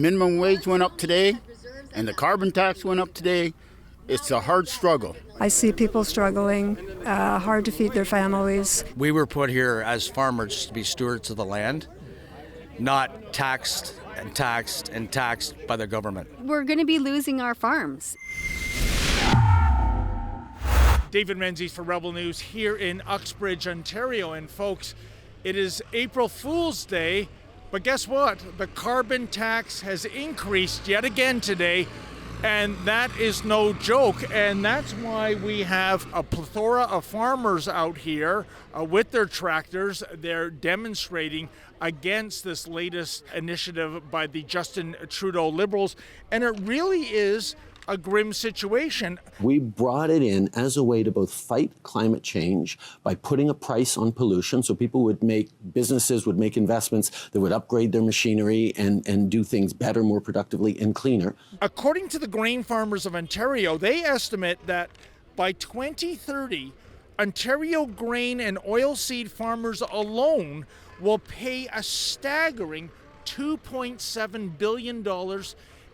Minimum wage went up today, and the carbon tax went up today. It's a hard struggle. I see people struggling, hard to feed their families. We were put here as farmers to be stewards of the land, not taxed and taxed and taxed by the government. We're going to be losing our farms. David Menzies for Rebel News here in Uxbridge, Ontario. And folks, it is April Fool's Day, but guess what? The carbon tax has increased yet again today, and that is no joke. And that's why we have a plethora of farmers out here with their tractors. They're demonstrating against this latest initiative by the Justin Trudeau Liberals, and it really is a grim situation. We brought it in as a way to both fight climate change by putting a price on pollution, so businesses would make investments that would upgrade their machinery and do things better, more productively, and cleaner. According to the Grain Farmers of Ontario, they estimate that by 2030, Ontario grain and oilseed farmers alone will pay a staggering $2.7 billion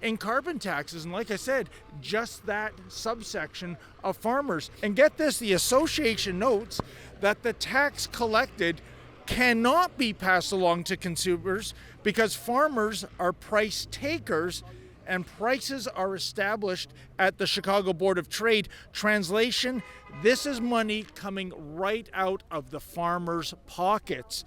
in carbon taxes. And like I said, just that subsection of farmers. And get this, the association notes that the tax collected cannot be passed along to consumers because farmers are price takers and prices are established at the Chicago Board of Trade. Translation, this is money coming right out of the farmers' pockets.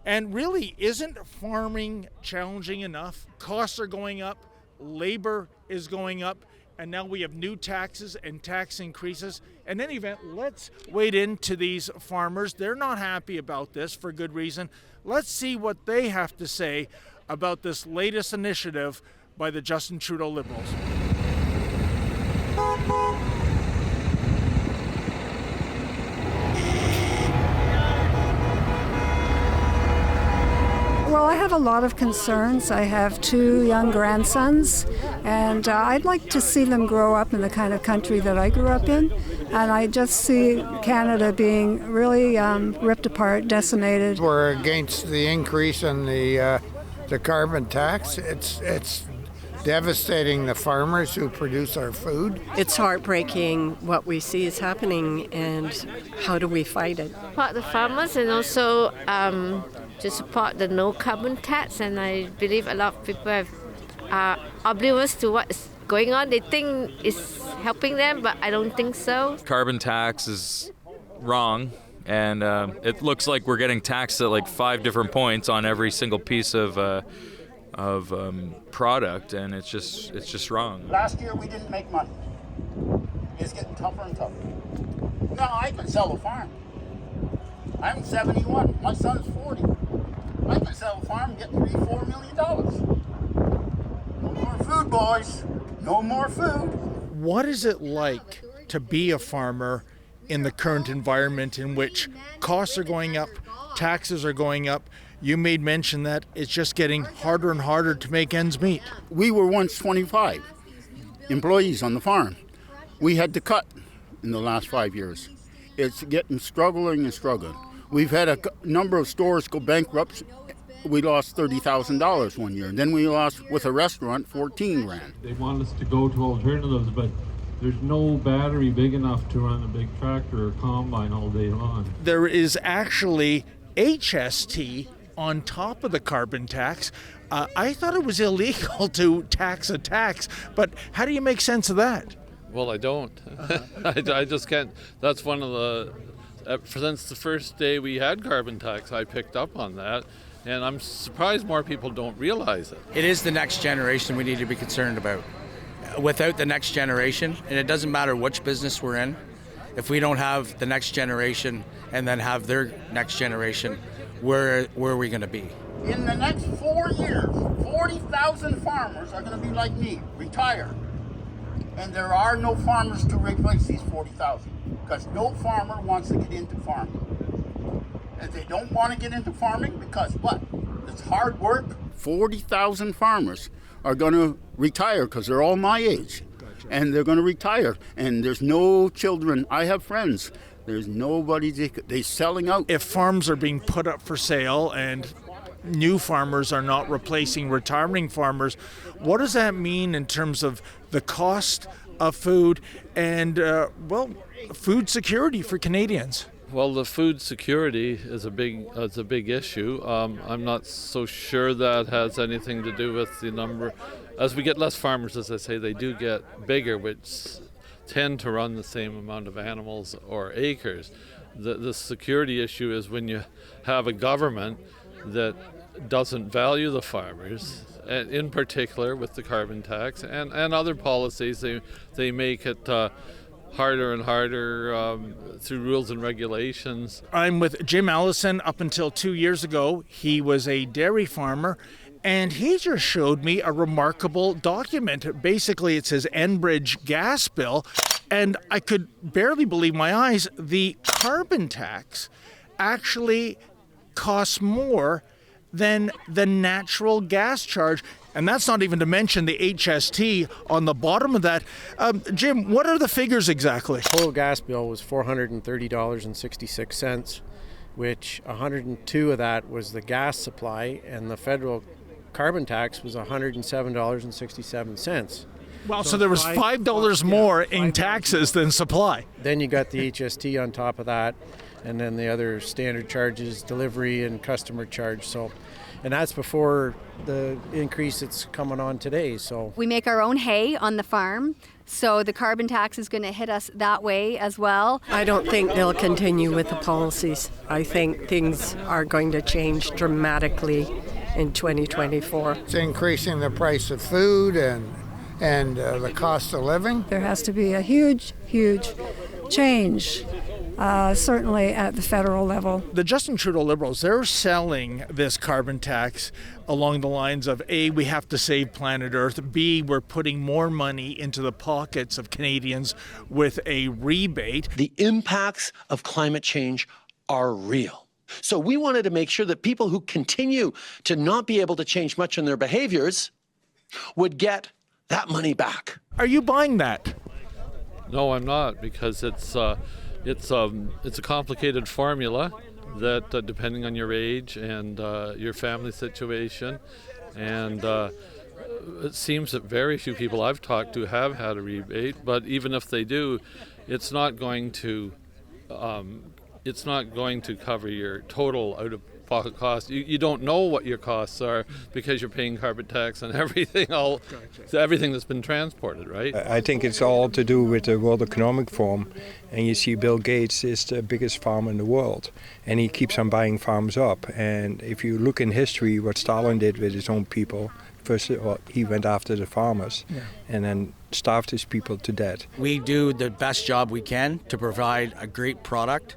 And really, isn't farming challenging enough? Costs are going up, labor is going up, and now we have new taxes and tax increases. In any event, let's wade into these farmers. They're not happy about this for good reason. Let's see what they have to say about this latest initiative by the Justin Trudeau Liberals. Well, I have a lot of concerns. I have 2 young grandsons, and I'd like to see them grow up in the kind of country that I grew up in. And I just see Canada being really ripped apart, decimated. We're against the increase in the carbon tax. It's devastating the farmers who produce our food. It's heartbreaking what we see is happening, and how do we fight it? Support the farmers and also to support the no carbon tax, and I believe a lot of people are oblivious to what is going on. They think it's helping them, but I don't think so. Carbon tax is wrong, and it looks like we're getting taxed at like 5 different points on every single piece of product, and it's just wrong. Last year we didn't make money. It's getting tougher and tougher. Now I can sell a farm. I'm 71. My son's 40. I can sell a farm and get $3-4 million. No more food, boys. No more food. What is it like to be a farmer in the current environment in which costs are going up, taxes are going up? You made mention that it's just getting harder and harder to make ends meet. We were once 25 employees on the farm. We had to cut in the last 5 years. It's getting struggling. We've had a number of stores go bankrupt. We lost $30,000 one year. Then we lost, with a restaurant, $14,000. They want us to go to alternatives, but there's no battery big enough to run a big tractor or combine all day long. There is actually HST on top of the carbon tax. I thought it was illegal to tax a tax, but how do you make sense of that? Well, I don't. I just can't. That's one of the, since the first day we had carbon tax, I picked up on that, and I'm surprised more people don't realize it. It is the next generation we need to be concerned about. Without the next generation, and it doesn't matter which business we're in, if we don't have the next generation and then have their next generation, where are we going to be? In the next 4 years, 40,000 farmers are going to be like me, retire. And there are no farmers to replace these 40,000 because no farmer wants to get into farming. And they don't want to get into farming because what? It's hard work. 40,000 farmers are going to retire because they're all my age. Gotcha. And they're going to retire. And there's no children. I have friends. There's nobody, they're selling out. If farms are being put up for sale and new farmers are not replacing retiring farmers. What does that mean in terms of the cost of food and, food security for Canadians? Well, the food security is a big issue. I'm not so sure that has anything to do with the number. As we get less farmers, as I say, they do get bigger, which tend to run the same amount of animals or acres. The security issue is when you have a government that doesn't value the farmers, in particular with the carbon tax and other policies. They make it harder and harder through rules and regulations. I'm with Jim Allison. Up until 2 years ago, he was a dairy farmer, and he just showed me a remarkable document. Basically, it's his Enbridge gas bill, and I could barely believe my eyes. The carbon tax actually costs more than the natural gas charge. And that's not even to mention the HST on the bottom of that. Jim, what are the figures exactly? Total gas bill was $430.66, which 102 of that was the gas supply, and the federal carbon tax was $107.67. Well, so there was $5 more in taxes than supply. Then you got the HST on top of that, and then the other standard charges, delivery and customer charge. And that's before the increase that's coming on today. So We make our own hay on the farm, so the carbon tax is going to hit us that way as well. I don't think they'll continue with the policies. I think things are going to change dramatically in 2024. It's increasing the price of food and the cost of living. There has to be a huge, huge change, certainly at the federal level. The Justin Trudeau Liberals, they're selling this carbon tax along the lines of A, we have to save planet Earth, B, we're putting more money into the pockets of Canadians with a rebate. The impacts of climate change are real. So we wanted to make sure that people who continue to not be able to change much in their behaviors would get that money back. Are you buying that? No, I'm not, because it's a complicated formula that depending on your age and your family situation, and it seems that very few people I've talked to have had a rebate. But even if they do, it's not going to cover your total out-of-pocket costs. You don't know what your costs are because you're paying carbon tax on everything, everything that's been transported, right? I think it's all to do with the World Economic Forum, and you see Bill Gates is the biggest farmer in the world, and he keeps on buying farms up. And if you look in history, what Stalin did with his own people, first he went after the farmers, and then starved his people to death. We do the best job we can to provide a great product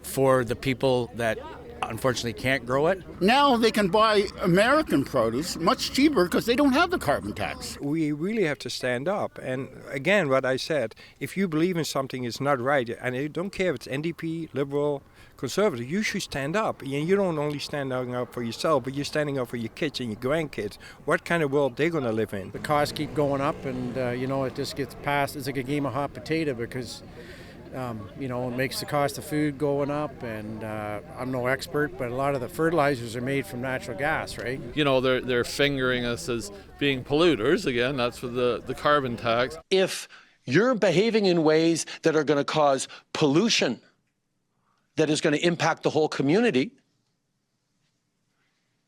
for the people that unfortunately can't grow it. Now they can buy American produce much cheaper because they don't have the carbon tax. We really have to stand up. And again, what I said, if you believe in something is not right, and I don't care if it's NDP, Liberal, Conservative, you should stand up. And you don't only stand up for yourself, but you're standing up for your kids and your grandkids. What kind of world they're going to live in? the costs keep going up, and it just gets passed. It's like a game of hot potato because it makes the cost of food going up, and I'm no expert, but a lot of the fertilizers are made from natural gas, right? They're fingering us as being polluters. Again, that's for the carbon tax. If you're behaving in ways that are going to cause pollution that is going to impact the whole community,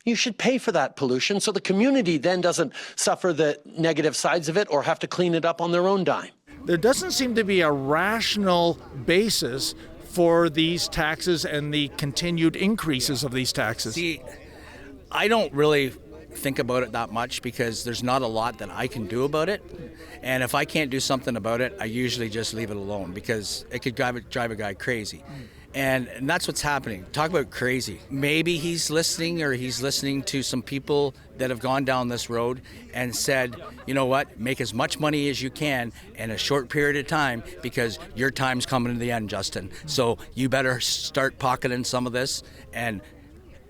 you should pay for that pollution so the community then doesn't suffer the negative sides of it or have to clean it up on their own dime. There doesn't seem to be a rational basis for these taxes and the continued increases of these taxes. See, I don't really think about it that much because there's not a lot that I can do about it. And if I can't do something about it, I usually just leave it alone because it could drive a guy crazy. And that's what's happening. Talk about crazy. Maybe he's listening to some people that have gone down this road and said, you know what, make as much money as you can in a short period of time because your time's coming to the end, Justin. So you better start pocketing some of this and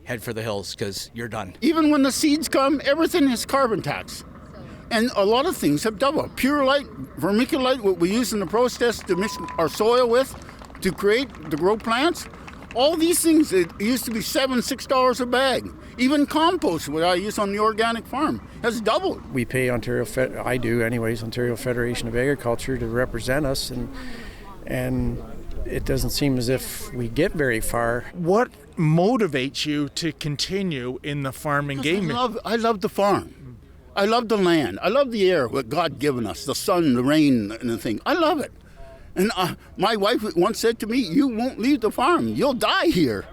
head for the hills because you're done. Even when the seeds come, everything is carbon tax. And a lot of things have doubled. Pure light, vermiculite, what we use in the process to mix our soil with, to grow plants, All these things, it used to be $6 a bag. Even compost, what I use on the organic farm, has doubled. We pay I do anyways, Ontario Federation of Agriculture to represent us, and it doesn't seem as if we get very far. What motivates you to continue in the farming game? I love the farm. I love the land. I love the air, what God given us, the sun, the rain, and the thing. I love it. And my wife once said to me, you won't leave the farm. You'll die here.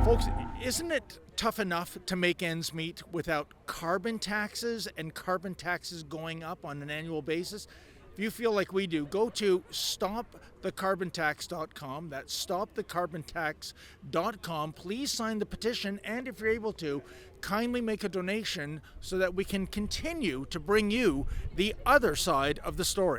Folks, isn't it tough enough to make ends meet without carbon taxes and carbon taxes going up on an annual basis? If you feel like we do, go to stopthecarbontax.com. That's stopthecarbontax.com. Please sign the petition, and if you're able to, kindly make a donation so that we can continue to bring you the other side of the story.